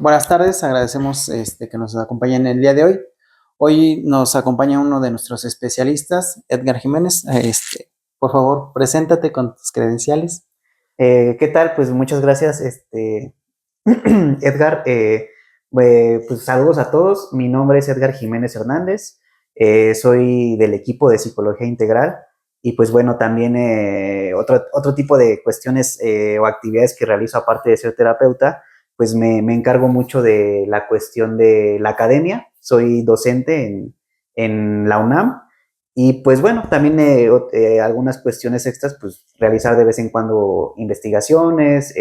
Buenas tardes, agradecemos que nos acompañen el día de hoy. Hoy nos acompaña uno de nuestros especialistas, Edgar Jiménez. Por favor, preséntate con tus credenciales. ¿Qué tal? Pues muchas gracias, Edgar. Pues saludos a todos. Mi nombre es Edgar Jiménez Hernández. Soy del equipo de Psicología Integral y pues bueno, también otro tipo de cuestiones o actividades que realizo aparte de ser terapeuta, pues me encargo mucho de la cuestión de la academia. Soy docente en la UNAM. Y pues bueno, también algunas cuestiones extras, pues realizar de vez en cuando investigaciones,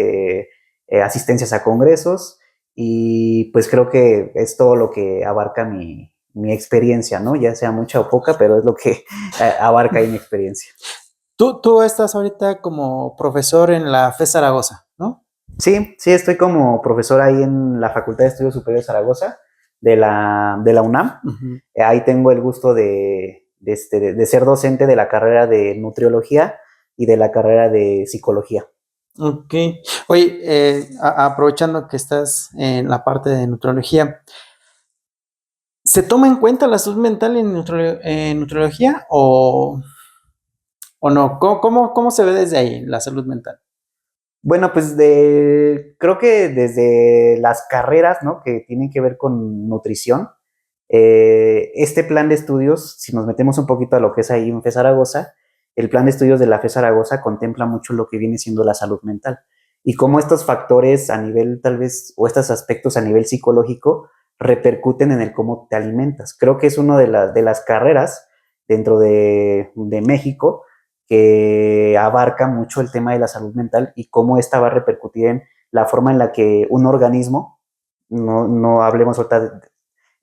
asistencias a congresos, y pues creo que es todo lo que abarca mi experiencia, ¿no? Ya sea mucha o poca, pero es lo que abarca ahí mi experiencia. Tú estás ahorita como profesor en la FE Zaragoza, ¿no? Sí, sí, estoy como profesor ahí en la Facultad de Estudios Superiores Zaragoza de la UNAM. Ujú. Ahí tengo el gusto de ser docente de la carrera de nutriología y de la carrera de psicología. Ok. Oye, aprovechando que estás en la parte de nutrología, ¿se toma en cuenta la salud mental en nutrología o no? ¿Cómo se ve desde ahí la salud mental? Bueno, pues creo que desde las carreras, ¿no? Que tienen que ver con nutrición, este plan de estudios, si nos metemos un poquito a lo que es ahí en FE Zaragoza, el plan de estudios de la FE Zaragoza contempla mucho lo que viene siendo la salud mental y cómo estos factores a nivel tal vez, o estos aspectos a nivel psicológico, repercuten en el cómo te alimentas. Creo que es una de las carreras dentro de México que abarca mucho el tema de la salud mental y cómo esta va a repercutir en la forma en la que un organismo, no hablemos ahorita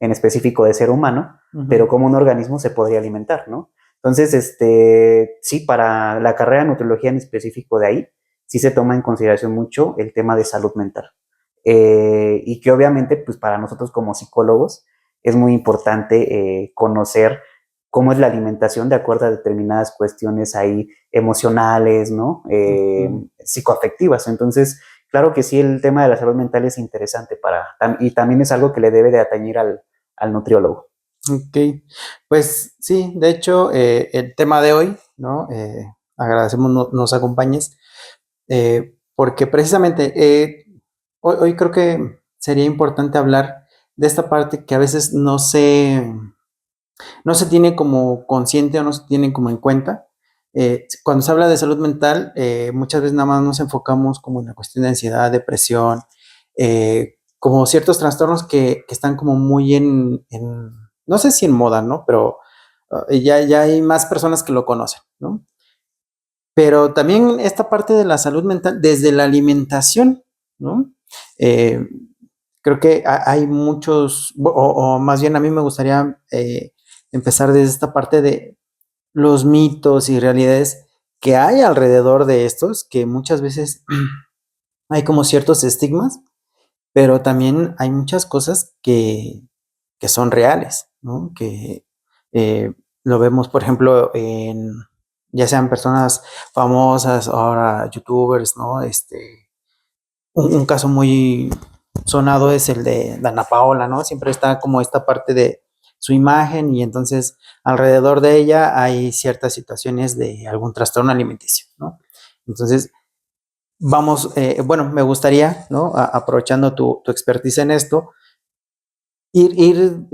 en específico de ser humano, pero cómo un organismo se podría alimentar, ¿no? Entonces, sí, para la carrera de nutriología en específico de ahí, sí se toma en consideración mucho el tema de salud mental. Y que obviamente, pues para nosotros como psicólogos, es muy importante conocer cómo es la alimentación de acuerdo a determinadas cuestiones ahí emocionales, ¿no? Psicoafectivas. Entonces, claro que sí, el tema de la salud mental es interesante y también es algo que le debe de atañir al nutriólogo. Ok, pues sí, de hecho, el tema de hoy, ¿no? Agradecemos nos acompañes, porque precisamente hoy creo que sería importante hablar de esta parte que a veces no se tiene como consciente o no se tiene como en cuenta. Cuando se habla de salud mental, muchas veces nada más nos enfocamos como en la cuestión de ansiedad, depresión, como ciertos trastornos que están como muy no sé si en moda, ¿no? Pero ya hay más personas que lo conocen, ¿no? Pero también esta parte de la salud mental, desde la alimentación, ¿no? Eh, Creo que hay muchos, o más bien a mí me gustaría empezar desde esta parte de los mitos y realidades que hay alrededor de estos, que muchas veces hay como ciertos estigmas, pero también hay muchas cosas que son reales, ¿no? Que eh, lo vemos, por ejemplo, ya sean personas famosas, ahora youtubers, ¿no? Un caso muy sonado es el de Dana Paola, ¿no? Siempre está como esta parte de su imagen y entonces alrededor de ella hay ciertas situaciones de algún trastorno alimenticio, ¿no? Entonces, bueno, me gustaría, ¿no? Aprovechando tu expertise en esto, ir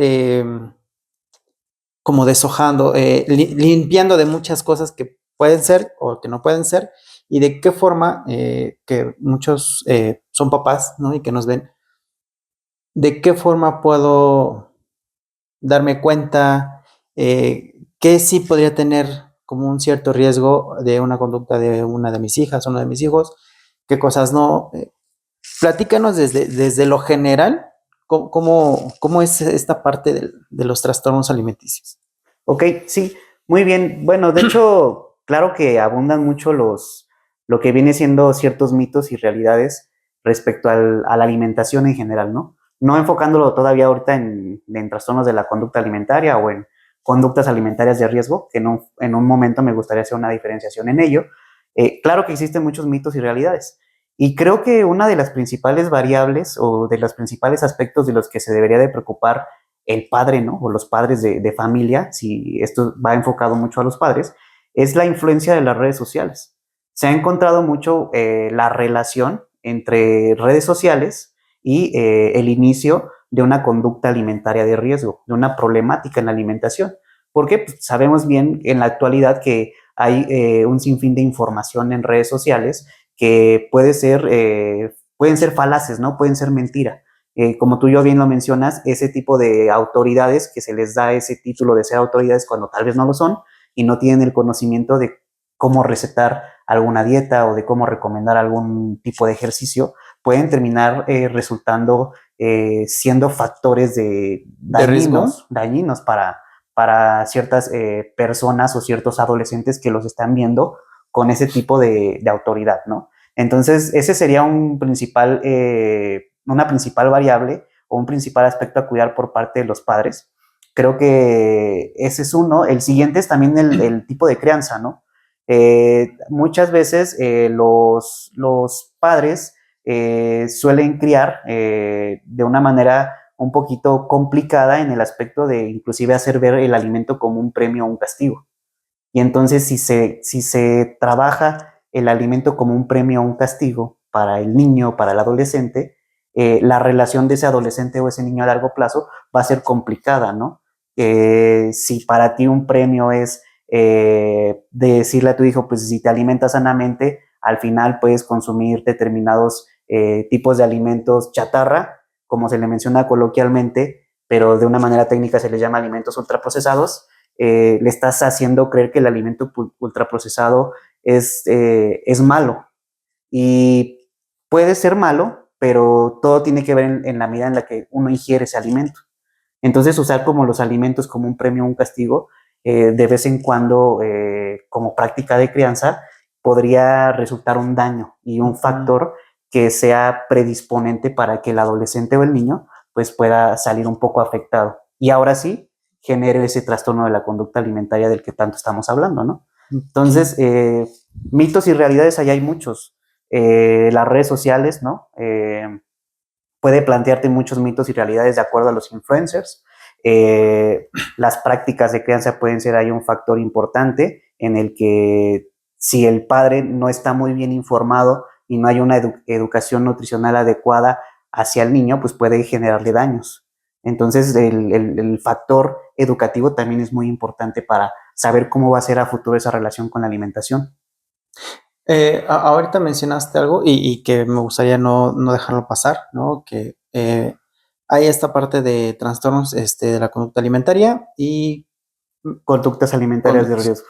como deshojando, limpiando de muchas cosas que pueden ser o que no pueden ser, y de qué forma, que muchos son papás, ¿no? Y que nos ven, de qué forma puedo darme cuenta que sí podría tener como un cierto riesgo de una conducta de una de mis hijas, uno de mis hijos, qué cosas no. Platícanos desde lo general, cómo es esta parte de los trastornos alimenticios. Ok, sí, muy bien. Bueno, de hecho, claro que abundan mucho lo que viene siendo ciertos mitos y realidades respecto a la alimentación en general, ¿no? No enfocándolo todavía ahorita en trastornos de la conducta alimentaria o en conductas alimentarias de riesgo, que en un momento me gustaría hacer una diferenciación en ello. Claro que existen muchos mitos y realidades. Y creo que una de las principales variables o de los principales aspectos de los que se debería de preocupar el padre, ¿no? O los padres de familia, si esto va enfocado mucho a los padres, es la influencia de las redes sociales. Se ha encontrado mucho la relación entre redes sociales y el inicio de una conducta alimentaria de riesgo, de una problemática en la alimentación. Porque pues, sabemos bien en la actualidad que hay un sinfín de información en redes sociales que pueden ser falaces, ¿no? Pueden ser mentira. Como tú y yo bien lo mencionas, ese tipo de autoridades que se les da ese título de ser autoridades cuando tal vez no lo son y no tienen el conocimiento de cómo recetar alguna dieta o de cómo recomendar algún tipo de ejercicio, pueden terminar resultando siendo factores ¿De riesgo? dañinos para ciertas personas o ciertos adolescentes que los están viendo con ese tipo de autoridad, ¿no? Entonces, ese sería una principal variable o un principal aspecto a cuidar por parte de los padres. Creo que ese es uno. El siguiente es también el tipo de crianza, ¿no? Muchas veces los padres suelen criar de una manera un poquito complicada en el aspecto de inclusive hacer ver el alimento como un premio o un castigo. Y entonces si se trabaja el alimento como un premio o un castigo para el niño, para el adolescente, la relación de ese adolescente o ese niño a largo plazo va a ser complicada, ¿no? Si para ti un premio es de decirle a tu hijo, pues si te alimentas sanamente, al final puedes consumir determinados tipos de alimentos chatarra, como se le menciona coloquialmente, pero de una manera técnica se les llama alimentos ultraprocesados. Le estás haciendo creer que el alimento ultraprocesado es malo. Y puede ser malo, pero todo tiene que ver en la medida en la que uno ingiere ese alimento. Entonces, usar como los alimentos como un premio o un castigo, de vez en cuando, como práctica de crianza, podría resultar un daño y un factor que sea predisponente para que el adolescente o el niño pues pueda salir un poco afectado. Y ahora sí, genere ese trastorno de la conducta alimentaria del que tanto estamos hablando, ¿no? Entonces, mitos y realidades allá hay muchos. Las redes sociales, ¿no? Puede plantearte muchos mitos y realidades de acuerdo a los influencers. Las prácticas de crianza pueden ser ahí un factor importante en el que si el padre no está muy bien informado y no hay una educación nutricional adecuada hacia el niño, pues puede generarle daños. Entonces, el factor educativo también es muy importante para saber cómo va a ser a futuro esa relación con la alimentación. Ahorita mencionaste algo y que me gustaría no dejarlo pasar, ¿no? Que hay esta parte de trastornos de la conducta alimentaria y Conductas alimentarias de riesgo.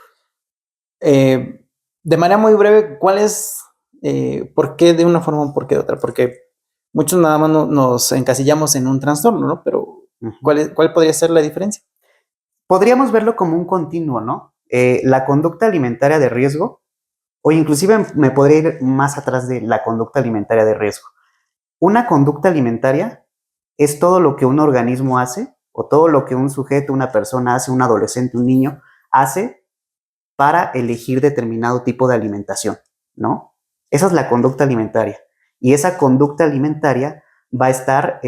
De manera muy breve, ¿cuál es, por qué de una forma o por qué de otra? Porque muchos nada más nos encasillamos en un trastorno, ¿no? Pero ¿cuál podría ser la diferencia? Podríamos verlo como un continuo, ¿no? La conducta alimentaria de riesgo, o inclusive me podría ir más atrás de la conducta alimentaria de riesgo. Una conducta alimentaria es todo lo que un organismo hace o todo lo que un sujeto, una persona hace, un adolescente, un niño hace para elegir determinado tipo de alimentación, ¿no? Esa es la conducta alimentaria. Y esa conducta alimentaria va a estar,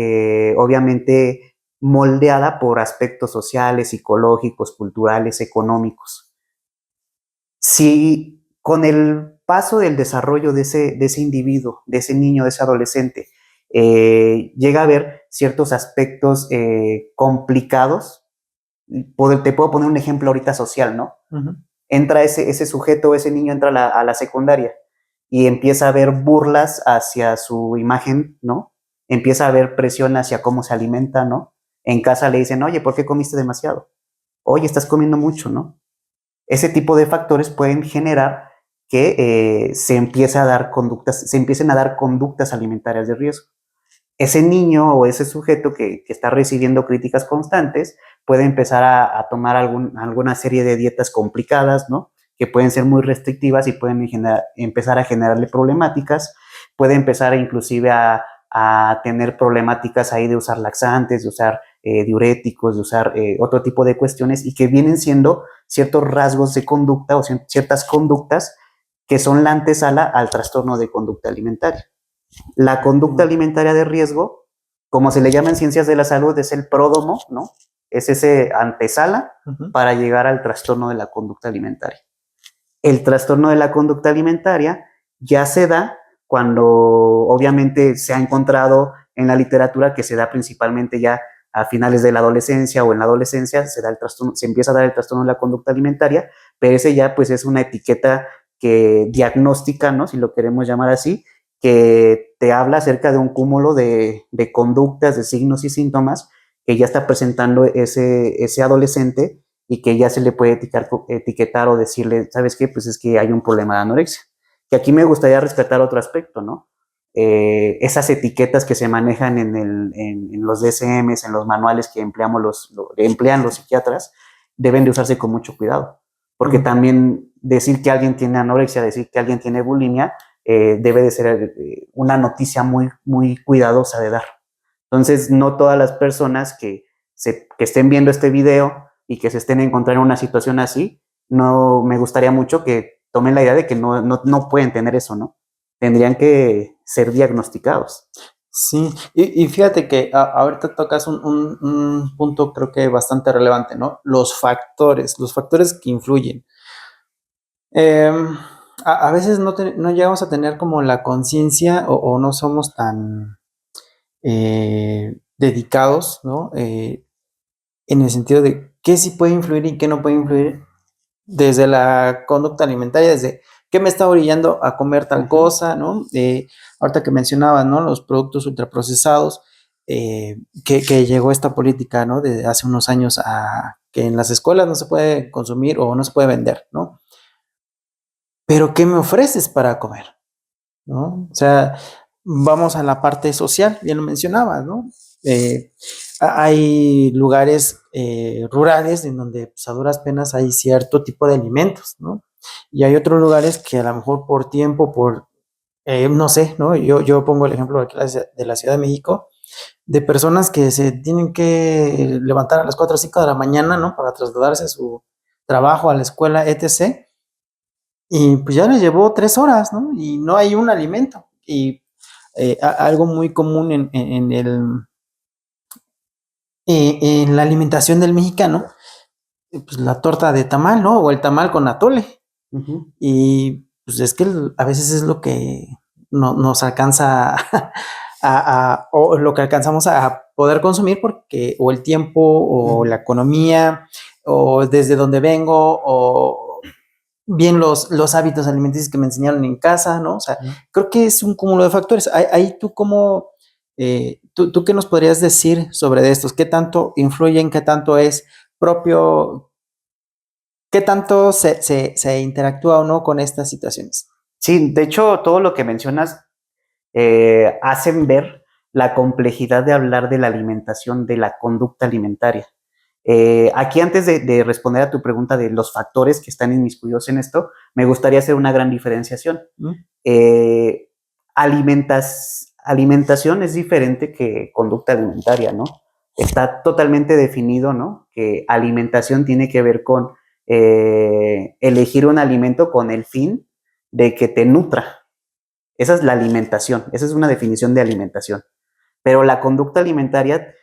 obviamente, moldeada por aspectos sociales, psicológicos, culturales, económicos. Si con el paso del desarrollo de ese individuo, de ese niño, de ese adolescente, llega a haber ciertos aspectos complicados, te puedo poner un ejemplo ahorita social, ¿no? Entra ese sujeto, ese niño entra a la secundaria y empieza a haber burlas hacia su imagen, ¿no? Empieza a haber presión hacia cómo se alimenta, ¿no? En casa le dicen, oye, ¿por qué comiste demasiado? Oye, estás comiendo mucho, ¿no? Ese tipo de factores pueden generar que se empiecen a dar conductas alimentarias de riesgo. Ese niño o ese sujeto que está recibiendo críticas constantes puede empezar a tomar alguna serie de dietas complicadas, ¿no? Que pueden ser muy restrictivas y pueden empezar a generarle problemáticas. Puede empezar inclusive a tener problemáticas ahí de usar laxantes, de usar diuréticos, de usar otro tipo de cuestiones y que vienen siendo ciertos rasgos de conducta o ciertas conductas que son la antesala al trastorno de conducta alimentaria. La conducta alimentaria de riesgo, como se le llama en ciencias de la salud, es el pródomo, ¿no? Es ese antesala para llegar al trastorno de la conducta alimentaria. El trastorno de la conducta alimentaria ya se da cuando obviamente se ha encontrado en la literatura que se da principalmente ya a finales de la adolescencia o en la adolescencia se da el trastorno, se empieza a dar el trastorno de la conducta alimentaria, pero ese ya pues es una etiqueta que diagnóstica, ¿no? Si lo queremos llamar así, que te habla acerca de un cúmulo de conductas, de signos y síntomas que ya está presentando ese adolescente y que ya se le puede etiquetar o decirle, ¿sabes qué? Pues es que hay un problema de anorexia. Que aquí me gustaría rescatar otro aspecto, ¿no? Esas etiquetas que se manejan en los DSMs, en los manuales que emplean los psiquiatras, deben de usarse con mucho cuidado. Porque también decir que alguien tiene anorexia, decir que alguien tiene bulimia, debe de ser una noticia muy, muy cuidadosa de dar. Entonces, no todas las personas que estén viendo este video y que se estén encontrando en una situación así, no me gustaría mucho que tomen la idea de que no pueden tener eso, ¿no? Tendrían que ser diagnosticados. Sí, y fíjate que ahorita tocas un punto creo que bastante relevante, ¿no? Los factores que influyen. A veces no llegamos a tener como la conciencia o no somos tan dedicados, ¿no? En el sentido de qué sí puede influir y qué no puede influir desde la conducta alimentaria, desde qué me está orillando a comer tal cosa, ¿no? Ahorita que mencionabas, ¿no? Los productos ultraprocesados, que llegó esta política, ¿no? De hace unos años a que en las escuelas no se puede consumir o no se puede vender, ¿no? Pero ¿qué me ofreces para comer? ¿No? O sea, vamos a la parte social, bien lo mencionabas, ¿no? Hay lugares rurales en donde pues, a duras penas hay cierto tipo de alimentos, ¿no? Y hay otros lugares que a lo mejor por tiempo, no sé, ¿no? Yo pongo el ejemplo aquí de la Ciudad de México, de personas que se tienen que levantar a las 4 o 5 de la mañana, ¿no? Para trasladarse a su trabajo, a la escuela, etc. Y pues ya les llevó 3 horas, ¿no? Y no hay un alimento. Y algo muy común en la alimentación del mexicano, pues la torta de tamal, ¿no? O el tamal con atole. Y pues es que a veces es lo que nos alcanza o lo que alcanzamos a poder consumir porque o el tiempo o la economía o desde donde vengo o bien los hábitos alimenticios que me enseñaron en casa, ¿no? O sea, creo que es un cúmulo de factores. Ahí tú cómo, tú qué nos podrías decir sobre estos, qué tanto influyen, qué tanto es propio, qué tanto se interactúa o no con estas situaciones. Sí, de hecho, todo lo que mencionas hacen ver la complejidad de hablar de la alimentación, de la conducta alimentaria. Aquí antes de responder a tu pregunta de los factores que están inmiscuidos en esto, me gustaría hacer una gran diferenciación. Alimentación es diferente que conducta alimentaria, ¿no? Está totalmente definido, ¿no? Que alimentación tiene que ver con elegir un alimento con el fin de que te nutra. Esa es la alimentación, esa es una definición de alimentación. Pero la conducta alimentaria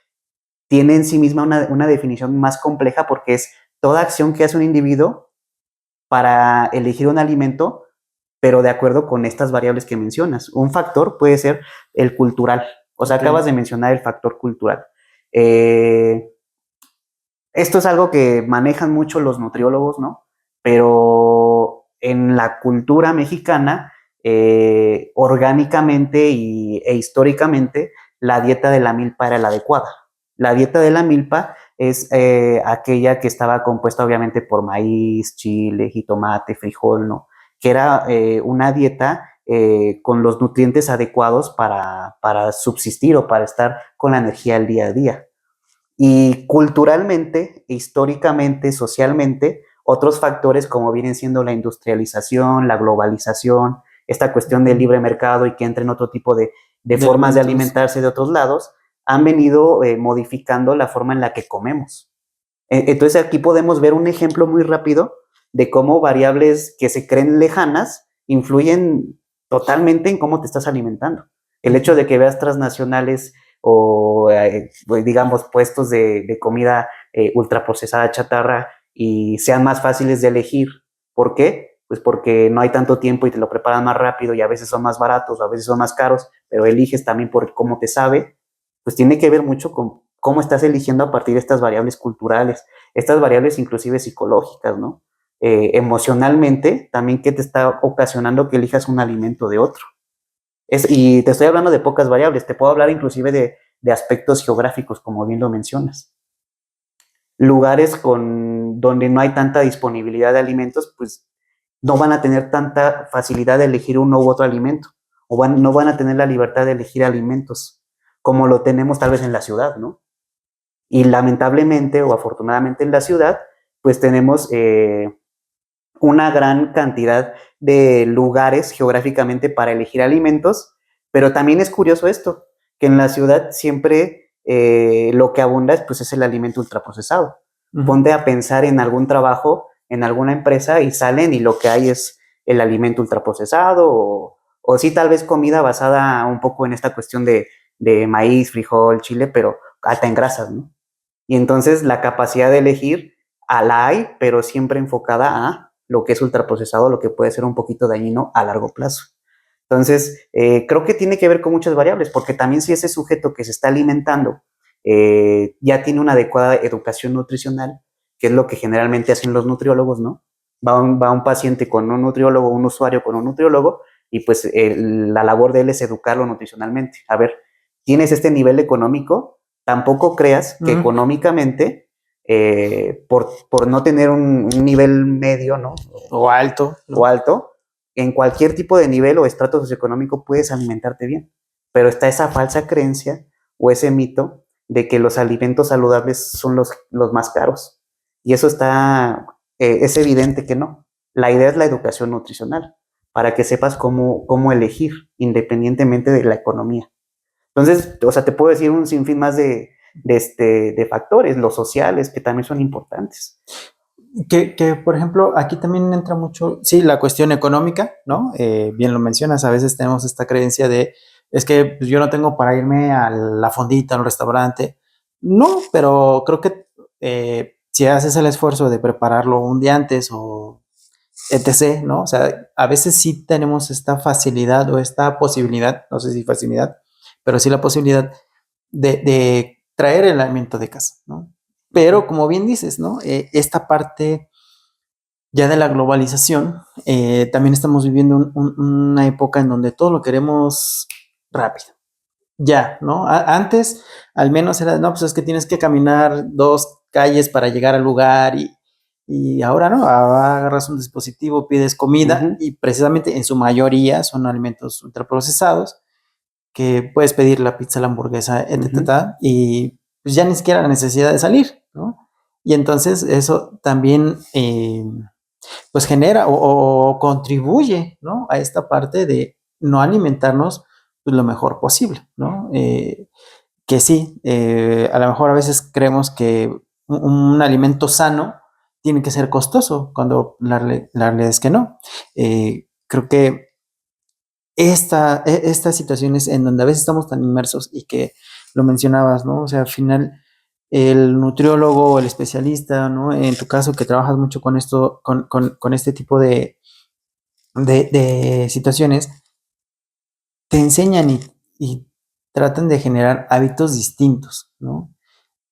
tiene en sí misma una definición más compleja porque es toda acción que hace un individuo para elegir un alimento, pero de acuerdo con estas variables que mencionas. Un factor puede ser el cultural. O sea, acabas de mencionar el factor cultural. Esto es algo que manejan mucho los nutriólogos, ¿no? Pero en la cultura mexicana, orgánicamente e históricamente, la dieta de la milpa era la adecuada. La dieta de la milpa es aquella que estaba compuesta obviamente por maíz, chile, jitomate, frijol, ¿no? Que era una dieta con los nutrientes adecuados para subsistir o para estar con la energía del día a día. Y culturalmente, históricamente, socialmente, otros factores como vienen siendo la industrialización, la globalización, esta cuestión del libre mercado y que entren otro tipo de formas de alimentarse de otros lados, han venido modificando la forma en la que comemos. Entonces aquí podemos ver un ejemplo muy rápido de cómo variables que se creen lejanas influyen totalmente en cómo te estás alimentando. El hecho de que veas transnacionales o digamos puestos de comida ultraprocesada chatarra y sean más fáciles de elegir. ¿Por qué? Pues porque no hay tanto tiempo y te lo preparan más rápido y a veces son más baratos o a veces son más caros, pero eliges también por cómo te sabe, pues tiene que ver mucho con cómo estás eligiendo a partir de estas variables culturales, estas variables inclusive psicológicas, ¿no? Emocionalmente, también qué te está ocasionando que elijas un alimento de otro. Y te estoy hablando de pocas variables, te puedo hablar inclusive de aspectos geográficos, como bien lo mencionas. Lugares donde no hay tanta disponibilidad de alimentos, pues no van a tener tanta facilidad de elegir uno u otro alimento, o no van a tener la libertad de elegir alimentos, como lo tenemos tal vez en la ciudad, ¿no? Y lamentablemente o afortunadamente en la ciudad, pues tenemos una gran cantidad de lugares geográficamente para elegir alimentos, pero también es curioso esto, que en la ciudad siempre lo que abunda pues, es el alimento ultraprocesado. Ponte a pensar en algún trabajo, en alguna empresa y salen y lo que hay es el alimento ultraprocesado o sí tal vez comida basada un poco en esta cuestión de maíz, frijol, chile, pero alta en grasas, ¿no? Y entonces la capacidad de elegir la hay, pero siempre enfocada a lo que es ultraprocesado, lo que puede ser un poquito dañino a largo plazo. Entonces, creo que tiene que ver con muchas variables, porque también si ese sujeto que se está alimentando ya tiene una adecuada educación nutricional, que es lo que generalmente hacen los nutriólogos, ¿no? Va un paciente con un nutriólogo, un usuario con un nutriólogo, y pues la labor de él es educarlo nutricionalmente. A ver, ¿tienes este nivel económico? Tampoco creas que económicamente, por no tener un nivel medio, ¿no? O alto. ¿no? O alto, en cualquier tipo de nivel o estrato socioeconómico puedes alimentarte bien. Pero está esa falsa creencia o ese mito de que los alimentos saludables son los más caros. Y eso es evidente que no. La idea es la educación nutricional, para que sepas cómo elegir independientemente de la economía. Entonces, o sea, te puedo decir un sinfín más de factores, los sociales, que también son importantes. Que, por ejemplo, aquí también entra mucho, sí, la cuestión económica, ¿no? Bien lo mencionas, a veces tenemos esta creencia de, es que pues, yo no tengo para irme a la fondita, al restaurante. No, pero creo que si haces el esfuerzo de prepararlo un día antes o etc., ¿no? O sea, a veces sí tenemos esta facilidad o esta posibilidad, no sé si facilidad, pero sí la posibilidad de traer el alimento de casa, ¿no? Pero como bien dices, ¿no? Esta parte ya de la globalización, también estamos viviendo una época en donde todo lo queremos rápido. Ya, ¿no? Antes al menos era, no, pues es que tienes que caminar 2 calles para llegar al lugar y ahora no, ahora agarras un dispositivo, pides comida y precisamente en su mayoría son alimentos ultraprocesados que puedes pedir la pizza, la hamburguesa, etc. Y pues ya ni siquiera la necesidad de salir, ¿no? Y entonces eso también pues genera o contribuye, ¿no? A esta parte de no alimentarnos pues, lo mejor posible, ¿no? Que sí, a lo mejor a veces creemos que un alimento sano tiene que ser costoso, cuando la realidad es que no. Creo que estas situaciones en donde a veces estamos tan inmersos y que lo mencionabas, ¿no? O sea, al final el nutriólogo, el especialista, ¿no? En tu caso que trabajas mucho con esto, con este tipo de situaciones, te enseñan y tratan de generar hábitos distintos, ¿no?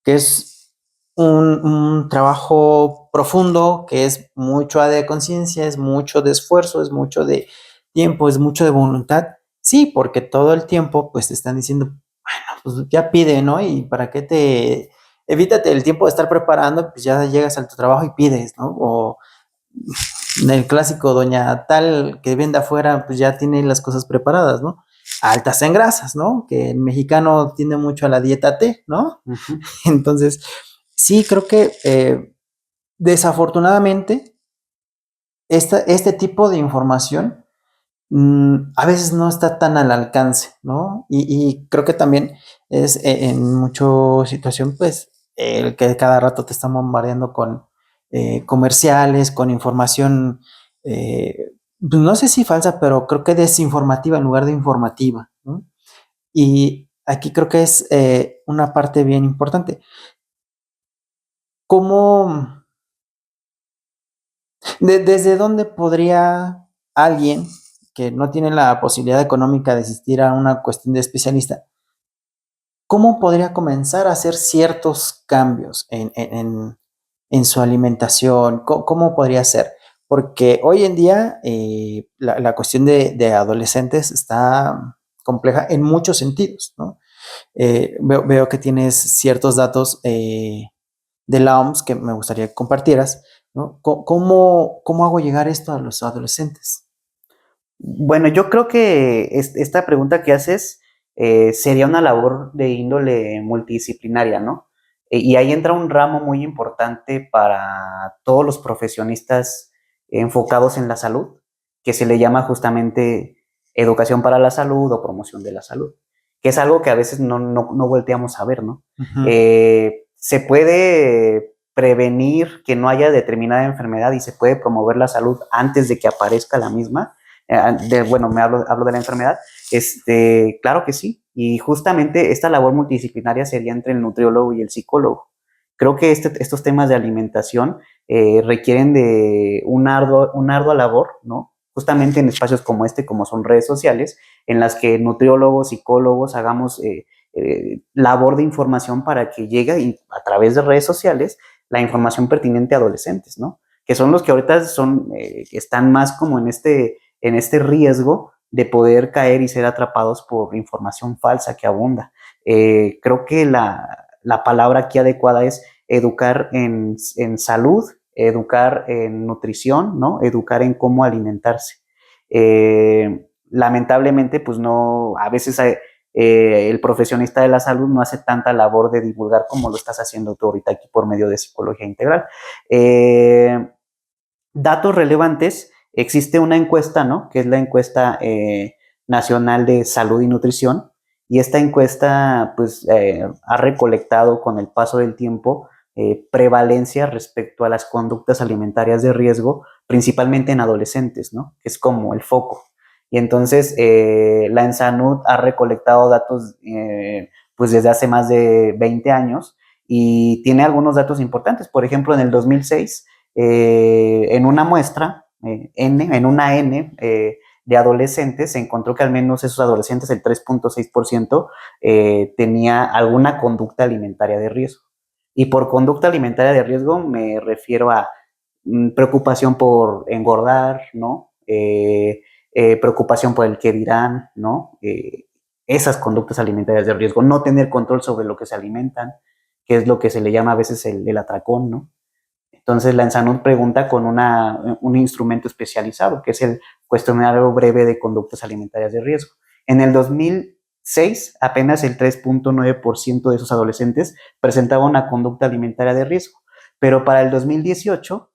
Que es un trabajo profundo, que es mucho de conciencia, es mucho de esfuerzo, es mucho de tiempo, es mucho de voluntad. Sí, porque todo el tiempo pues te están diciendo, bueno, pues ya pide, ¿no? Y para qué evítate el tiempo de estar preparando, pues ya llegas a tu trabajo y pides, ¿no? O el clásico doña tal que vende afuera, pues ya tiene las cosas preparadas, ¿no? Altas en grasas, ¿no? Que el mexicano tiende mucho a la dieta T, ¿no? Entonces, sí, creo que desafortunadamente este tipo de información a veces no está tan al alcance, ¿no? Y creo que también es en mucha situación, pues, el que cada rato te están bombardeando con comerciales, con información pues, no sé si falsa, pero creo que desinformativa en lugar de informativa, ¿no? Y aquí creo que es una parte bien importante. ¿Cómo, desde dónde podría alguien que no tiene la posibilidad económica de asistir a una cuestión de especialista, cómo podría comenzar a hacer ciertos cambios en su alimentación? ¿Cómo podría ser? Porque hoy en día la cuestión de adolescentes está compleja en muchos sentidos, ¿no? Veo que tienes ciertos datos de la OMS que me gustaría que compartieras, ¿no? ¿Cómo hago llegar esto a los adolescentes? Bueno, yo creo que esta pregunta que haces sería una labor de índole multidisciplinaria, ¿no? Y ahí entra un ramo muy importante para todos los profesionistas enfocados en la salud, que se le llama justamente educación para la salud o promoción de la salud, que es algo que a veces no volteamos a ver, ¿no? Ujú. Se puede prevenir que no haya determinada enfermedad y se puede promover la salud antes de que aparezca la misma. Bueno, hablo de la enfermedad, claro que sí, y justamente esta labor multidisciplinaria sería entre el nutriólogo y el psicólogo. Creo que estos temas de alimentación requieren de una ardua labor, ¿no? Justamente en espacios como este, como son redes sociales, en las que nutriólogos, psicólogos hagamos labor de información para que llegue y, a través de redes sociales la información pertinente a adolescentes, ¿no? Que son los que ahorita están más como en este riesgo de poder caer y ser atrapados por información falsa que abunda. Creo que la palabra aquí adecuada es educar en salud, educar en nutrición, ¿no? Educar en cómo alimentarse. Lamentablemente, pues no, a veces el profesionista de la salud no hace tanta labor de divulgar como lo estás haciendo tú ahorita aquí por medio de psicología integral. Datos relevantes, existe una encuesta, ¿no? Que es la encuesta nacional de salud y nutrición, y esta encuesta, pues, ha recolectado con el paso del tiempo prevalencia respecto a las conductas alimentarias de riesgo, principalmente en adolescentes, ¿no? Que es como el foco. Y entonces, la ENSANUD ha recolectado datos, pues, desde hace más de 20 años, y tiene algunos datos importantes. Por ejemplo, en el 2006, en una muestra, en una N de adolescentes, se encontró que al menos esos adolescentes, el 3.6%, tenía alguna conducta alimentaria de riesgo. Y por conducta alimentaria de riesgo me refiero a preocupación por engordar, ¿no? Preocupación por el qué dirán, ¿no? Esas conductas alimentarias de riesgo, no tener control sobre lo que se alimentan, que es lo que se le llama a veces el atracón, ¿no? Entonces la ENSANUD pregunta con un instrumento especializado, que es el cuestionario breve de conductas alimentarias de riesgo. En el 2006, apenas el 3.9% de esos adolescentes presentaba una conducta alimentaria de riesgo, pero para el 2018,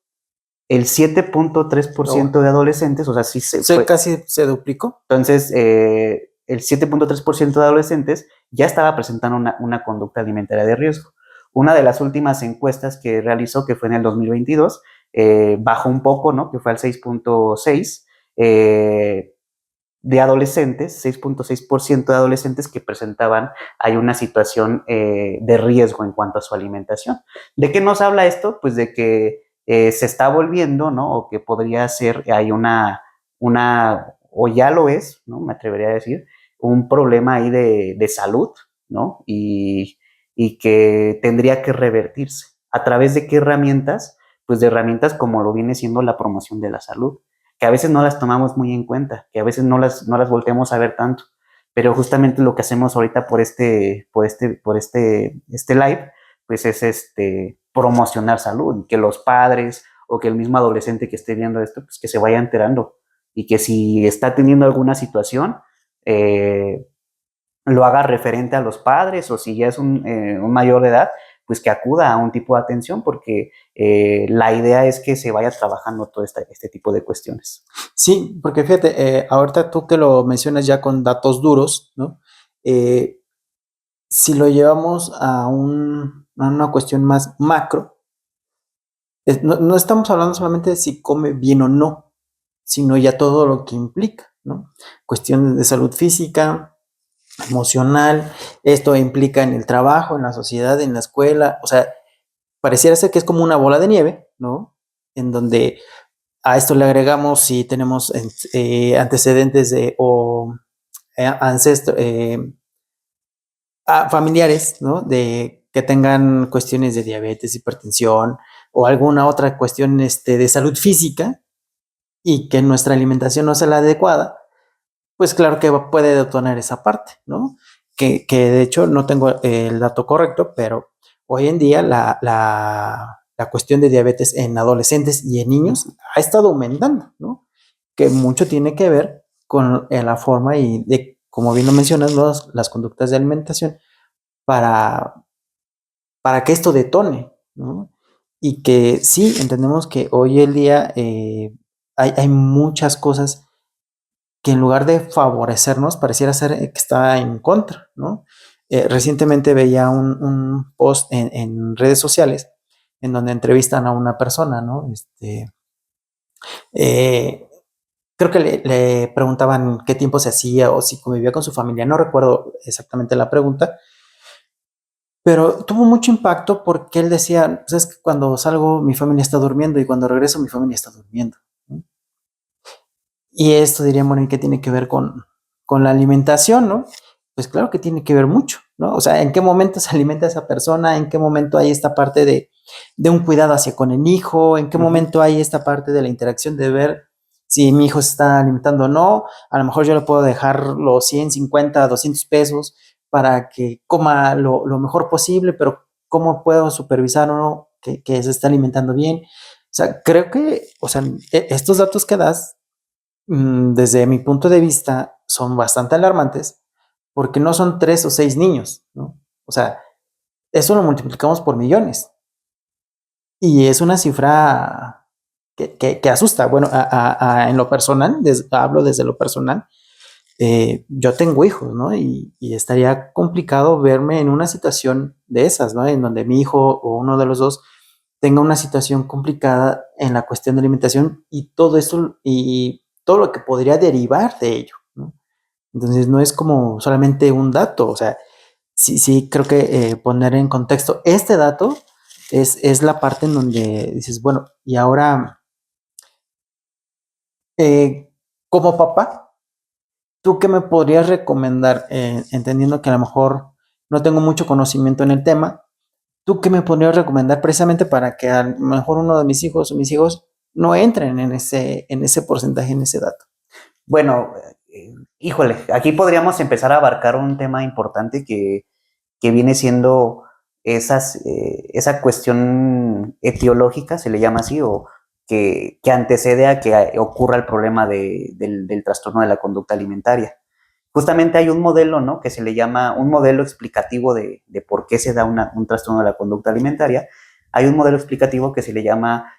el 7.3% de adolescentes, o sea, sí Casi se duplicó. entonces, el 7.3% de adolescentes ya estaba presentando una conducta alimentaria de riesgo. Una de las últimas encuestas que realizó, que fue en el 2022, bajó un poco, ¿no? Que fue al 6.6%, de adolescentes, 6.6% de adolescentes que presentaban hay una situación de riesgo en cuanto a su alimentación. ¿De qué nos habla esto? Pues de que se está volviendo, ¿no? O que podría ser, hay o ya lo es, ¿no? Me atrevería a decir, un problema ahí de salud, ¿no? Y que tendría que revertirse. ¿A través de qué herramientas? Pues de herramientas como lo viene siendo la promoción de la salud, que a veces no las tomamos muy en cuenta, que a veces no las volteamos a ver tanto. Pero justamente lo que hacemos ahorita por este live, pues es promocionar salud, que los padres o que el mismo adolescente que esté viendo esto, pues que se vaya enterando y que si está teniendo alguna situación, eh, lo haga referente a los padres, o si ya es un mayor de edad, pues que acuda a un tipo de atención, porque la idea es que se vaya trabajando todo este tipo de cuestiones. Sí, porque fíjate, ahorita tú que lo mencionas ya con datos duros, ¿no? Si lo llevamos a una cuestión más macro, no estamos hablando solamente de si come bien o no, sino ya todo lo que implica, ¿no? Cuestiones de salud física, emocional, esto implica en el trabajo, en la sociedad, en la escuela, o sea, pareciera ser que es como una bola de nieve, ¿no? En donde a esto le agregamos si tenemos antecedentes o ancestros, familiares, ¿no? De que tengan cuestiones de diabetes, hipertensión o alguna otra cuestión de salud física y que nuestra alimentación no sea la adecuada, pues claro que puede detonar esa parte, ¿no? Que de hecho no tengo el dato correcto, pero hoy en día la cuestión de diabetes en adolescentes y en niños ha estado aumentando, ¿no? Que mucho tiene que ver con la forma y de, como bien lo mencionas, ¿no? Las conductas de alimentación para, para que esto detone, ¿no? Y que sí, entendemos que hoy en día hay muchas cosas que en lugar de favorecernos, pareciera ser que está en contra, ¿no? Recientemente veía un post en redes sociales en donde entrevistan a una persona, ¿no? Eh, creo que le preguntaban qué tiempo se hacía o si convivía con su familia, no recuerdo exactamente la pregunta, pero tuvo mucho impacto porque él decía, pues es que cuando salgo mi familia está durmiendo y cuando regreso mi familia está durmiendo, ¿no? Y esto dirían, bueno, ¿y qué tiene que ver con la alimentación, no? Pues claro que tiene que ver mucho, ¿no? O sea, ¿en qué momento se alimenta esa persona? ¿En qué momento hay esta parte de un cuidado hacia con el hijo? ¿En qué momento hay esta parte de la interacción de ver si mi hijo se está alimentando o no? A lo mejor yo le puedo dejar los 100, 50, 200 pesos para que coma lo mejor posible, pero ¿cómo puedo supervisar o no que se está alimentando bien? O sea, creo que, o sea, estos datos que das desde mi punto de vista, son bastante alarmantes porque no son 3 o 6 niños, ¿no? O sea, eso lo multiplicamos por millones y es una cifra que asusta. Bueno, en lo personal, hablo desde lo personal, yo tengo hijos, ¿no? Y estaría complicado verme en una situación de esas, ¿no? En donde mi hijo o uno de los dos tenga una situación complicada en la cuestión de alimentación y todo esto y todo lo que podría derivar de ello, ¿no? Entonces no es como solamente un dato, o sea, sí, sí creo que poner en contexto este dato es la parte en donde dices, bueno, y ahora eh, como papá, ¿tú qué me podrías recomendar? Entendiendo que a lo mejor no tengo mucho conocimiento en el tema, ¿tú qué me podrías recomendar precisamente para que a lo mejor uno de mis hijos o mis hijos no entren en ese porcentaje, en ese dato? Bueno, híjole, aquí podríamos empezar a abarcar un tema importante que viene siendo esa cuestión etiológica, se le llama así, o que antecede a que ocurra el problema del trastorno de la conducta alimentaria. Justamente hay un modelo, ¿no? Que se le llama un modelo explicativo de por qué se da un trastorno de la conducta alimentaria. Hay un modelo explicativo que se le llama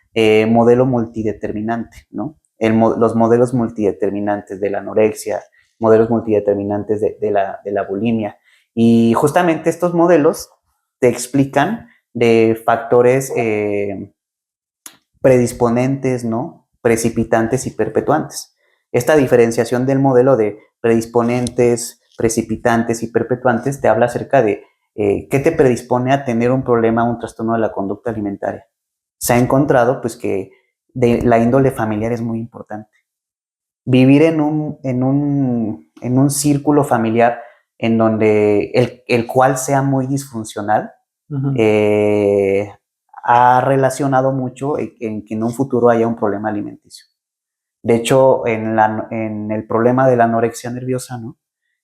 modelo multideterminante, ¿no? Los modelos multideterminantes de la anorexia, modelos multideterminantes de la bulimia. Y justamente estos modelos te explican de factores predisponentes, ¿no? Precipitantes y perpetuantes. Esta diferenciación del modelo de predisponentes, precipitantes y perpetuantes te habla acerca de qué te predispone a tener un problema, un trastorno de la conducta alimentaria. Se ha encontrado pues que la índole familiar es muy importante. Vivir en un círculo familiar en donde el cual sea muy disfuncional, Ujú. Ha relacionado mucho en que en un futuro haya un problema alimenticio. De hecho, en el problema de la anorexia nerviosa, ¿no?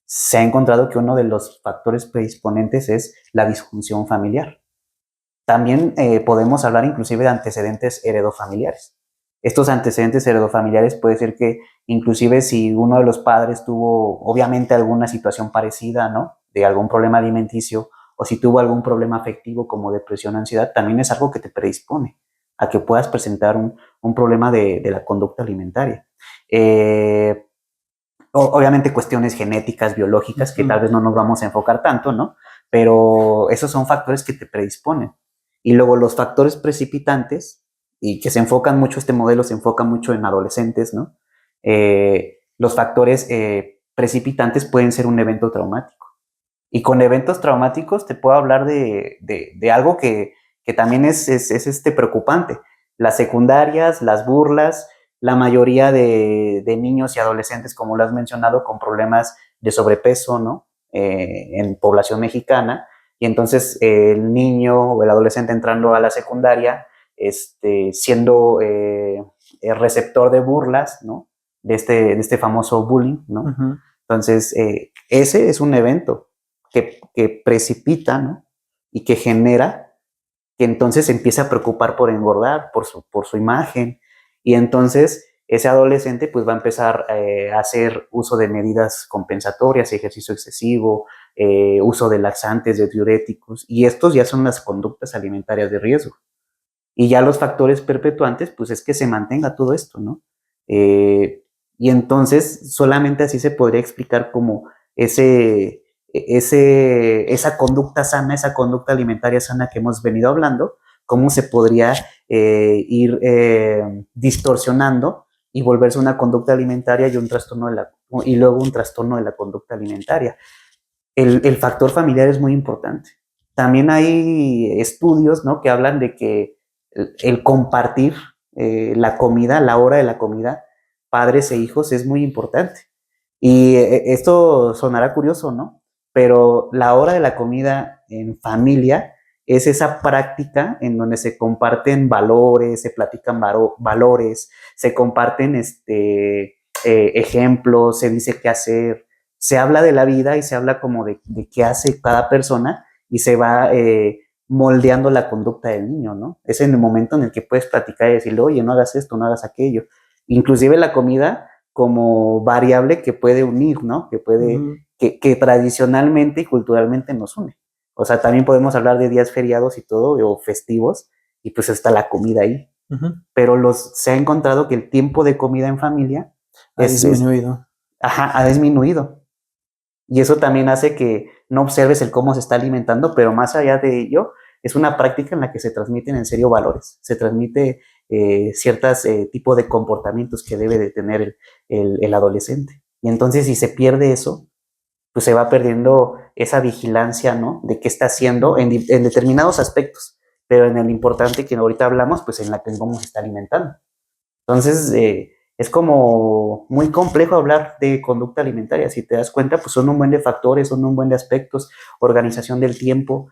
Se ha encontrado que uno de los factores predisponentes es la disfunción familiar. También podemos hablar inclusive de antecedentes heredofamiliares. Estos antecedentes heredofamiliares puede ser que inclusive si uno de los padres tuvo obviamente alguna situación parecida, ¿no? De algún problema alimenticio o si tuvo algún problema afectivo como depresión, ansiedad, también es algo que te predispone a que puedas presentar un problema de la conducta alimentaria. Obviamente cuestiones genéticas, biológicas, que tal vez no nos vamos a enfocar tanto, ¿no? Pero esos son factores que te predisponen. Y luego los factores precipitantes, y que se enfocan mucho, este modelo se enfoca mucho en adolescentes, ¿no? los factores precipitantes pueden ser un evento traumático. Y con eventos traumáticos te puedo hablar de algo que también es preocupante. Las secundarias, las burlas, la mayoría de niños y adolescentes, como lo has mencionado, con problemas de sobrepeso, ¿no? En población mexicana. Y entonces el niño o el adolescente entrando a la secundaria, siendo el receptor de burlas, ¿no? De este famoso bullying, ¿no? Ujú. Entonces, ese es un evento que precipita, ¿no? Y que genera que entonces se empiece a preocupar por engordar, por su imagen. Y entonces ese adolescente pues va a empezar a hacer uso de medidas compensatorias, ejercicio excesivo, uso de laxantes, de diuréticos, y estos ya son las conductas alimentarias de riesgo. Y ya los factores perpetuantes, pues es que se mantenga todo esto, ¿no? Eh, y entonces solamente así se podría explicar como esa conducta sana, esa conducta alimentaria sana que hemos venido hablando, cómo se podría ir distorsionando y volverse una conducta alimentaria y y luego un trastorno de la conducta alimentaria. El factor familiar es muy importante. También hay estudios, ¿no? Que hablan de que el compartir la comida, la hora de la comida, padres e hijos, es muy importante. Y esto sonará curioso, ¿no? Pero la hora de la comida en familia es esa práctica en donde se comparten valores, se platican valores, se comparten ejemplos, se dice qué hacer, se habla de la vida y se habla como de qué hace cada persona y se va moldeando la conducta del niño, ¿no? Es en el momento en el que puedes platicar y decirle, oye, no hagas esto, no hagas aquello. Inclusive la comida como variable que puede unir, ¿no? Ujú. Que tradicionalmente y culturalmente nos une. O sea, también podemos hablar de días feriados y todo, o festivos, y pues está la comida ahí. Ujú. Pero se ha encontrado que el tiempo de comida en familia Ha es disminuido. ha disminuido. Y eso también hace que no observes el cómo se está alimentando, pero más allá de ello, es una práctica en la que se transmiten en serio valores, se transmite ciertos tipos de comportamientos que debe de tener el adolescente. Y entonces si se pierde eso, pues se va perdiendo esa vigilancia, ¿no? De qué está haciendo en determinados aspectos, pero en el importante que ahorita hablamos, pues en la que cómo se está alimentando. Entonces, es como muy complejo hablar de conducta alimentaria. Si te das cuenta, pues son un buen de factores, son un buen de aspectos, organización del tiempo,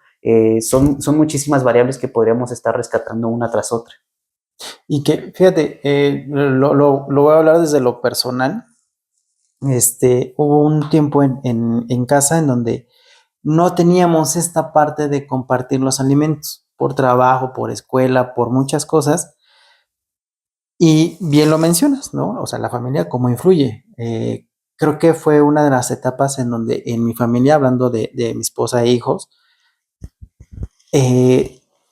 son muchísimas variables que podríamos estar rescatando una tras otra. Y que, fíjate, lo voy a hablar desde lo personal. Hubo un tiempo en casa en donde no teníamos esta parte de compartir los alimentos por trabajo, por escuela, por muchas cosas. Y bien lo mencionas, ¿no? O sea, la familia, ¿cómo influye? Creo que fue una de las etapas en donde en mi familia, hablando de mi esposa e hijos,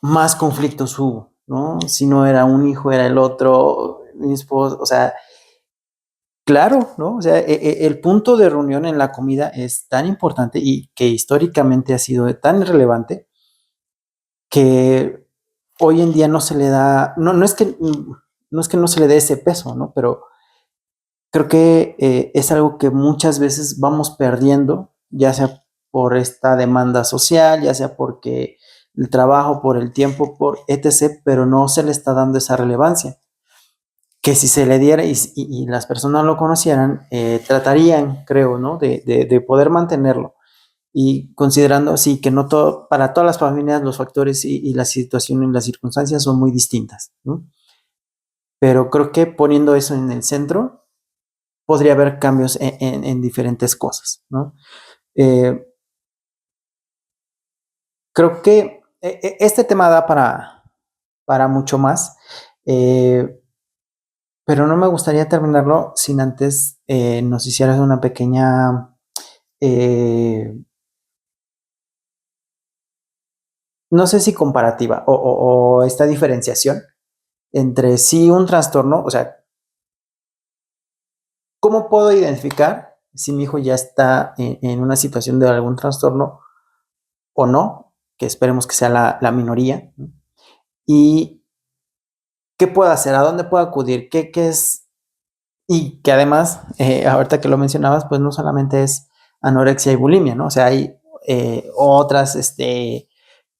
más conflictos hubo, ¿no? Si no era un hijo, era el otro, mi esposa, o sea, claro, ¿no? O sea, el punto de reunión en la comida es tan importante y que históricamente ha sido tan relevante que hoy en día no se le da, no es que no se le dé ese peso, ¿no? Pero creo que es algo que muchas veces vamos perdiendo, ya sea por esta demanda social, ya sea porque el trabajo, por el tiempo, por etc., pero no se le está dando esa relevancia. Que si se le diera y las personas lo conocieran, tratarían, creo, ¿no? De poder mantenerlo. Y considerando así que no todo, para todas las familias los factores y la situación y las circunstancias son muy distintas, ¿no? Pero creo que poniendo eso en el centro, podría haber cambios en diferentes cosas, ¿no? Eh, creo que este tema da para mucho más, eh, pero no me gustaría terminarlo sin antes nos hicieras una pequeña, eh, no sé si comparativa o esta diferenciación entre sí un trastorno, o sea, ¿cómo puedo identificar si mi hijo ya está en una situación de algún trastorno o no? Que esperemos que sea la minoría, ¿no? Y qué puedo hacer, a dónde puedo acudir, qué es Y que además, ahorita que lo mencionabas, pues no solamente es anorexia y bulimia, ¿no? O sea, hay otras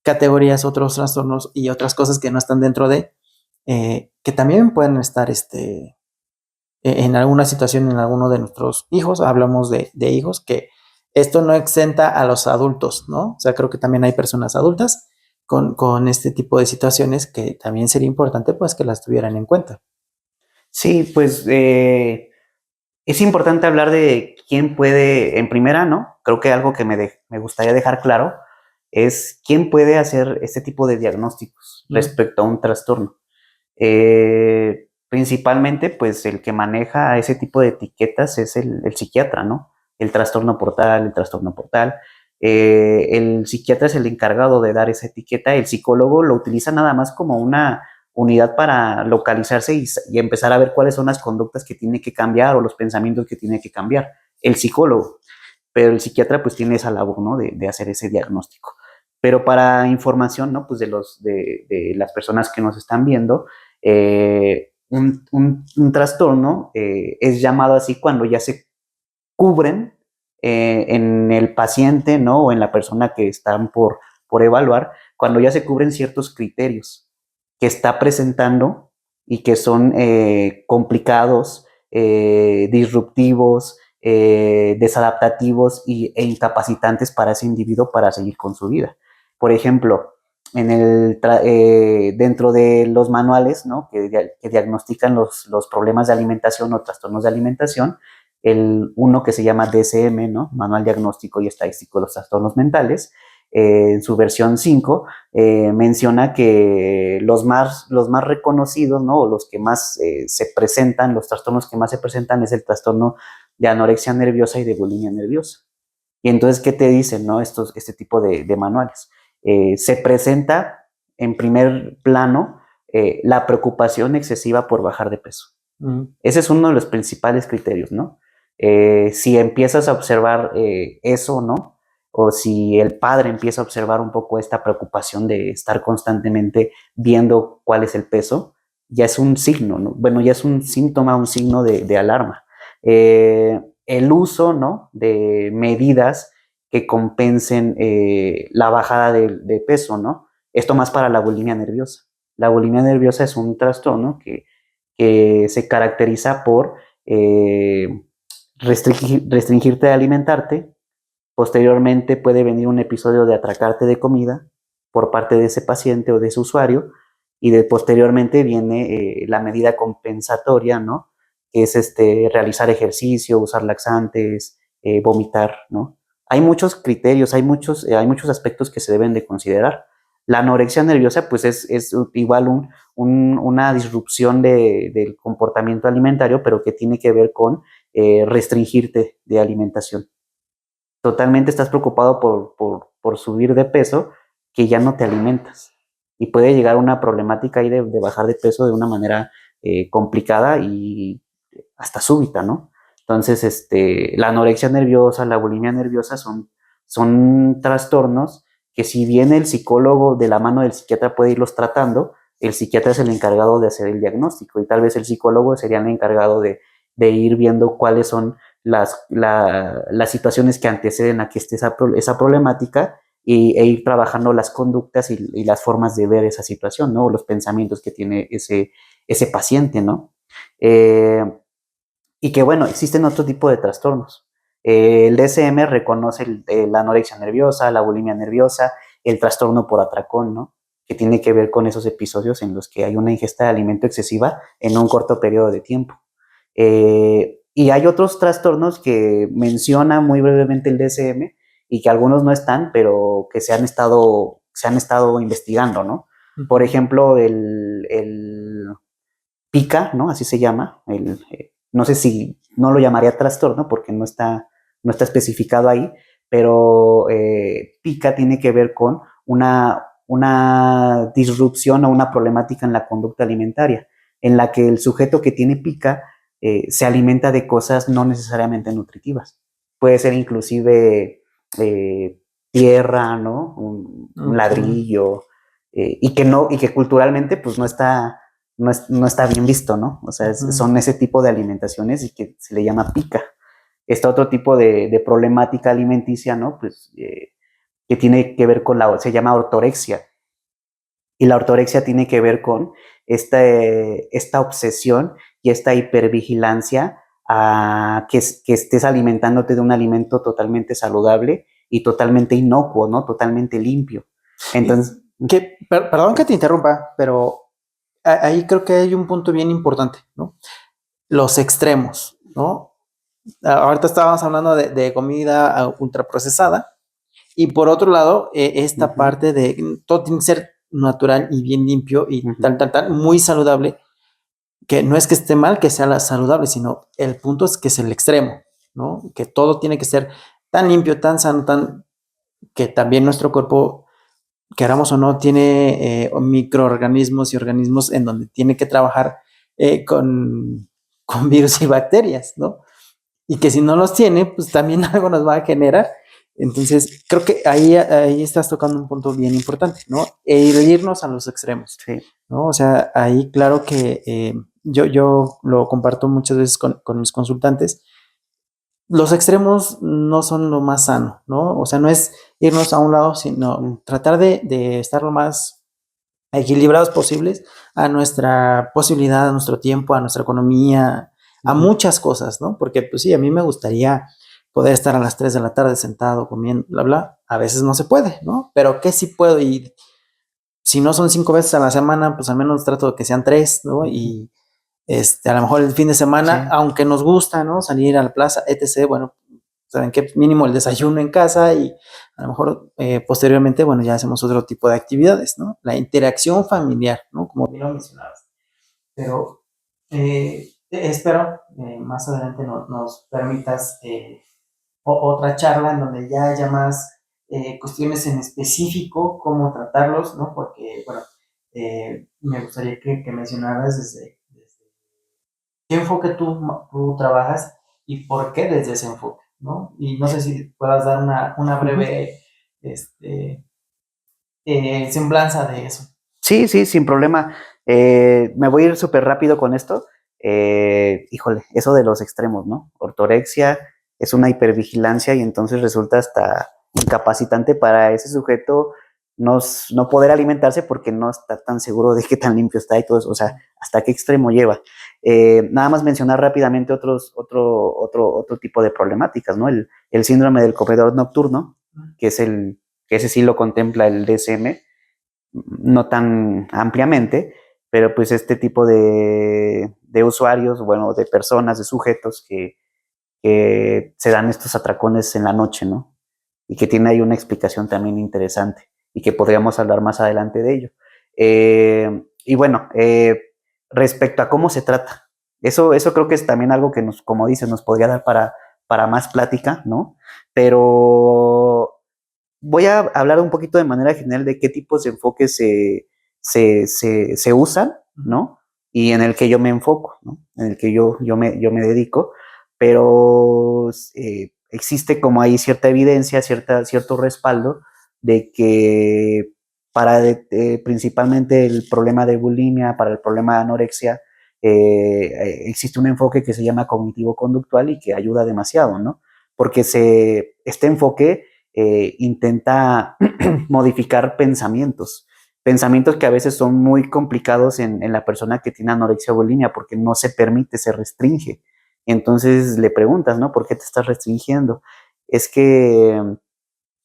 categorías, otros trastornos y otras cosas que no están dentro de, que también pueden estar en alguna situación en alguno de nuestros hijos. Hablamos de hijos, que esto no exenta a los adultos, ¿no? O sea, creo que también hay personas adultas con este tipo de situaciones que también sería importante, pues, que las tuvieran en cuenta. Sí, pues es importante hablar de quién puede, en primera, ¿no? Creo que algo que me gustaría dejar claro es quién puede hacer este tipo de diagnósticos respecto a un trastorno. Principalmente, pues el que maneja ese tipo de etiquetas es el psiquiatra, ¿no? El trastorno portal, el trastorno portal. El psiquiatra es el encargado de dar esa etiqueta, el psicólogo lo utiliza nada más como una unidad para localizarse y empezar a ver cuáles son las conductas que tiene que cambiar o los pensamientos que tiene que cambiar. El psicólogo, pero el psiquiatra pues tiene esa labor, ¿no? De hacer ese diagnóstico. Pero para información, ¿no? Pues de las personas que nos están viendo, un trastorno es llamado así cuando ya se cubren en el paciente, ¿no? O en la persona que están por evaluar, cuando ya se cubren ciertos criterios que está presentando y que son complicados, disruptivos, desadaptativos e incapacitantes para ese individuo para seguir con su vida. Por ejemplo, dentro de los manuales, ¿no? que diagnostican los problemas de alimentación o trastornos de alimentación, uno que se llama DSM, ¿no? Manual Diagnóstico y Estadístico de los Trastornos Mentales, en su versión 5, menciona que los más reconocidos, ¿no? O los que más se presentan, los trastornos que más se presentan es el trastorno de anorexia nerviosa y de bulimia nerviosa. Y entonces, ¿qué te dicen, no? Este tipo de manuales. Se presenta en primer plano la preocupación excesiva por bajar de peso. Ese es uno de los principales criterios, ¿no? Si empiezas a observar eso, ¿no? O si el padre empieza a observar un poco esta preocupación de estar constantemente viendo cuál es el peso, ya es un signo, ¿no? Bueno, ya es un síntoma, un signo de alarma. El uso, ¿no? De medidas que compensen la bajada de peso, ¿no? Esto más para la bulimia nerviosa. La bulimia nerviosa es un trastorno que se caracteriza por restringirte de alimentarte. Posteriormente puede venir un episodio de atracarte de comida por parte de ese paciente o de ese usuario, y posteriormente viene la medida compensatoria, ¿no? Que es realizar ejercicio, usar laxantes, vomitar, ¿no? Hay muchos criterios, hay muchos aspectos que se deben de considerar. La anorexia nerviosa, pues es igual una disrupción del comportamiento alimentario, pero que tiene que ver con restringirte de alimentación. Totalmente estás preocupado por subir de peso, que ya no te alimentas. Y puede llegar una problemática ahí de bajar de peso de una manera complicada y hasta súbita, ¿no? Entonces, la anorexia nerviosa, la bulimia nerviosa son trastornos que, si bien el psicólogo de la mano del psiquiatra puede irlos tratando, el psiquiatra es el encargado de hacer el diagnóstico, y tal vez el psicólogo sería el encargado de ir viendo cuáles son las situaciones que anteceden a que esté esa problemática, e ir trabajando las conductas y las formas de ver esa situación, ¿no? Los pensamientos que tiene ese paciente, ¿no? Y que, bueno, existen otro tipo de trastornos. El DSM reconoce la anorexia nerviosa, la bulimia nerviosa, el trastorno por atracón, ¿no? Que tiene que ver con esos episodios en los que hay una ingesta de alimento excesiva en un corto periodo de tiempo. Y hay otros trastornos que menciona muy brevemente el DSM y que algunos no están, pero que se han estado investigando, ¿no? Por ejemplo, el PICA, ¿no? Así se llama. No sé si no lo llamaría trastorno porque no está especificado ahí, pero PICA tiene que ver con una disrupción o una problemática en la conducta alimentaria, en la que el sujeto que tiene PICA se alimenta de cosas no necesariamente nutritivas. Puede ser inclusive tierra, ¿no? Un ladrillo, y que culturalmente pues no está no está bien visto, ¿no? O sea, son ese tipo de alimentaciones y que se le llama pica. Está otro tipo de problemática alimenticia, ¿no? Pues que tiene que ver con se llama ortorexia. Y la ortorexia tiene que ver con esta obsesión y esta hipervigilancia a que estés alimentándote de un alimento totalmente saludable y totalmente inocuo, ¿no? Totalmente limpio. Entonces... Perdón que te interrumpa, pero ahí creo que hay un punto bien importante, ¿no? Los extremos, ¿no? Ahorita estábamos hablando de comida ultraprocesada y por otro lado, esta parte de todo tiene que ser natural y bien limpio y tal, muy saludable, que no es que esté mal que sea saludable, sino el punto es que es el extremo, ¿no? Que todo tiene que ser tan limpio, tan sano, que también nuestro cuerpo, queramos o no, tiene microorganismos y organismos en donde tiene que trabajar con virus y bacterias, ¿no? Y que si no los tiene, pues también algo nos va a generar. Entonces, creo que ahí estás tocando un punto bien importante, ¿no? Irnos a los extremos, sí. ¿no? O sea, ahí claro que yo lo comparto muchas veces con mis consultantes. Los extremos no son lo más sano, ¿no? O sea, no es irnos a un lado, sino tratar de estar lo más equilibrados posibles a nuestra posibilidad, a nuestro tiempo, a nuestra economía, a muchas cosas, ¿no? Porque, pues sí, a mí me gustaría poder estar a las 3 de la tarde sentado comiendo, bla, bla. A veces no se puede, ¿no? Pero que sí puedo, y si no son 5 veces a la semana, pues al menos trato de que sean 3, ¿no? Y a lo mejor el fin de semana, aunque nos gusta, ¿no? Salir a la plaza, etc., bueno, saben que mínimo el desayuno en casa y a lo mejor posteriormente, bueno, ya hacemos otro tipo de actividades, ¿no? La interacción familiar, ¿no? Como bien lo mencionabas. Pero espero más adelante nos permitas otra charla en donde ya haya más cuestiones en específico, cómo tratarlos, ¿no? Porque, bueno, me gustaría que mencionaras desde qué enfoque tú trabajas y por qué desde ese enfoque, ¿no? Y no sé si puedas dar una breve semblanza de eso. Sí, sin problema. Me voy a ir súper rápido con esto. Híjole, eso de los extremos, ¿no? Ortorexia es una hipervigilancia y entonces resulta hasta incapacitante para ese sujeto no poder alimentarse porque no está tan seguro de qué tan limpio está y todo eso. O sea, hasta qué extremo lleva. Nada más mencionar rápidamente otro tipo de problemáticas, ¿no? El síndrome del comedor nocturno, que ese sí lo contempla el DSM, no tan ampliamente, pero pues este tipo de usuarios, bueno, de personas, de sujetos que se dan estos atracones en la noche, ¿no? Y que tiene ahí una explicación también interesante y que podríamos hablar más adelante de ello. Y bueno, respecto a cómo se trata, eso creo que es también algo que como dices, nos podría dar para más plática, ¿no? Pero voy a hablar un poquito de manera general de qué tipos de enfoques se usan, ¿no? Y en el que yo me enfoco, ¿no? En el que yo me dedico, pero existe como ahí cierta evidencia, cierto respaldo de que para principalmente el problema de bulimia, para el problema de anorexia, existe un enfoque que se llama cognitivo-conductual y que ayuda demasiado, ¿no? Porque este enfoque intenta modificar pensamientos que a veces son muy complicados en la persona que tiene anorexia o bulimia porque no se permite, se restringe. Entonces le preguntas, ¿no? ¿Por qué te estás restringiendo? Es que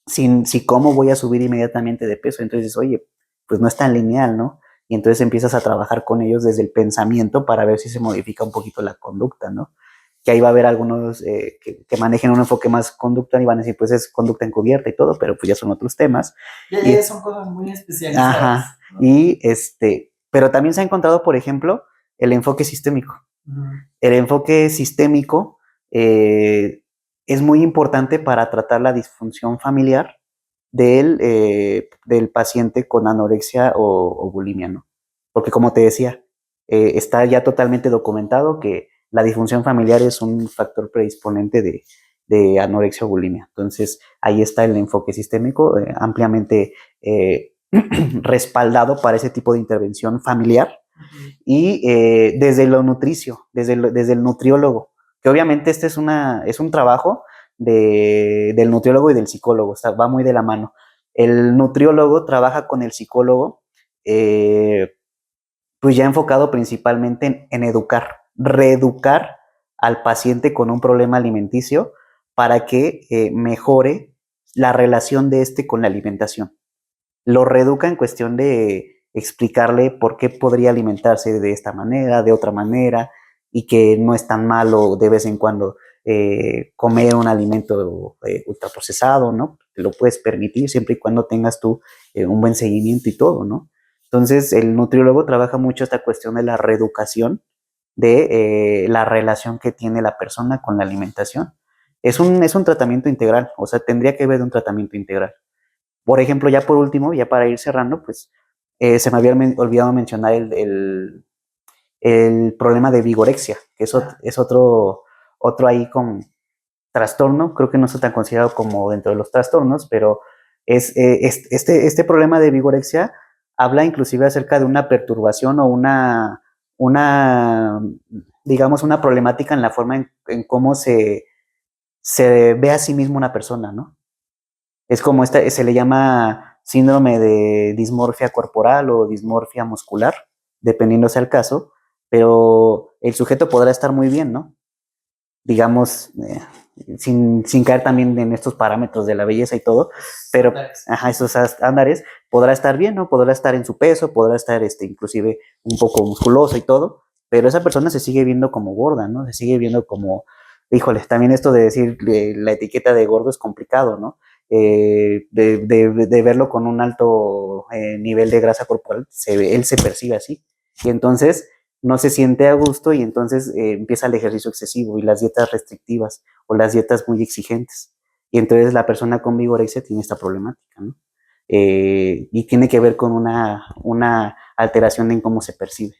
si como voy a subir inmediatamente de peso, entonces, oye, pues no es tan lineal, ¿no? Y entonces empiezas a trabajar con ellos desde el pensamiento para ver si se modifica un poquito la conducta, ¿no? Que ahí va a haber algunos que manejen un enfoque más conductual y van a decir, pues es conducta encubierta y todo, pero pues ya son otros temas. Y son cosas muy especializadas. Ajá, ¿no? Y pero también se ha encontrado, por ejemplo, el enfoque sistémico. El enfoque sistémico es muy importante para tratar la disfunción familiar del paciente con anorexia o bulimia, ¿no? Porque como te decía, está ya totalmente documentado que la disfunción familiar es un factor predisponente de anorexia o bulimia. Entonces, ahí está el enfoque sistémico ampliamente respaldado para ese tipo de intervención familiar Y desde lo nutricio, desde el nutriólogo, que obviamente este es un trabajo del nutriólogo y del psicólogo, o sea, va muy de la mano. El nutriólogo trabaja con el psicólogo, pues ya enfocado principalmente en educar, reeducar al paciente con un problema alimenticio para que mejore la relación de este con la alimentación. Lo reeduca en cuestión de explicarle por qué podría alimentarse de esta manera, de otra manera, y que no es tan malo de vez en cuando comer un alimento ultraprocesado, ¿no? Te lo puedes permitir siempre y cuando tengas tú un buen seguimiento y todo, ¿no? Entonces, el nutriólogo trabaja mucho esta cuestión de la reeducación de la relación que tiene la persona con la alimentación. Es un tratamiento integral, o sea, tendría que haber un tratamiento integral. Por ejemplo, ya por último, ya para ir cerrando, pues se me había olvidado mencionar el problema de vigorexia, que es otro ahí con trastorno, creo que no está tan considerado como dentro de los trastornos, pero este problema de vigorexia habla inclusive acerca de una perturbación o una digamos, una problemática en la forma en cómo se ve a sí mismo una persona, ¿no? Es como se le llama síndrome de dismorfia corporal o dismorfia muscular, dependiendo sea el caso, pero el sujeto podrá estar muy bien, ¿no? Digamos, sin caer también en estos parámetros de la belleza y todo, pero ajá, esos estándares, podrá estar bien, ¿no? Podrá estar en su peso, podrá estar inclusive un poco musculoso y todo, pero esa persona se sigue viendo como gorda, ¿no? Se sigue viendo como, híjole, también esto de decir la etiqueta de gordo es complicado, ¿no? De verlo con un alto nivel de grasa corporal, él se percibe así. Y entonces no se siente a gusto y entonces empieza el ejercicio excesivo y las dietas restrictivas o las dietas muy exigentes. Y entonces la persona con vigorexia tiene esta problemática, ¿no? Y tiene que ver con una alteración en cómo se percibe.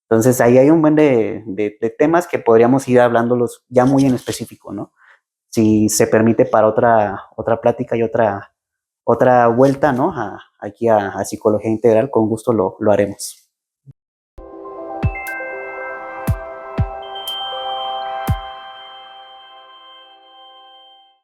Entonces ahí hay un buen de temas que podríamos ir hablándolos ya muy en específico, ¿no? Si se permite para otra plática y otra vuelta, ¿no? Aquí a Psicología Integral, con gusto lo haremos.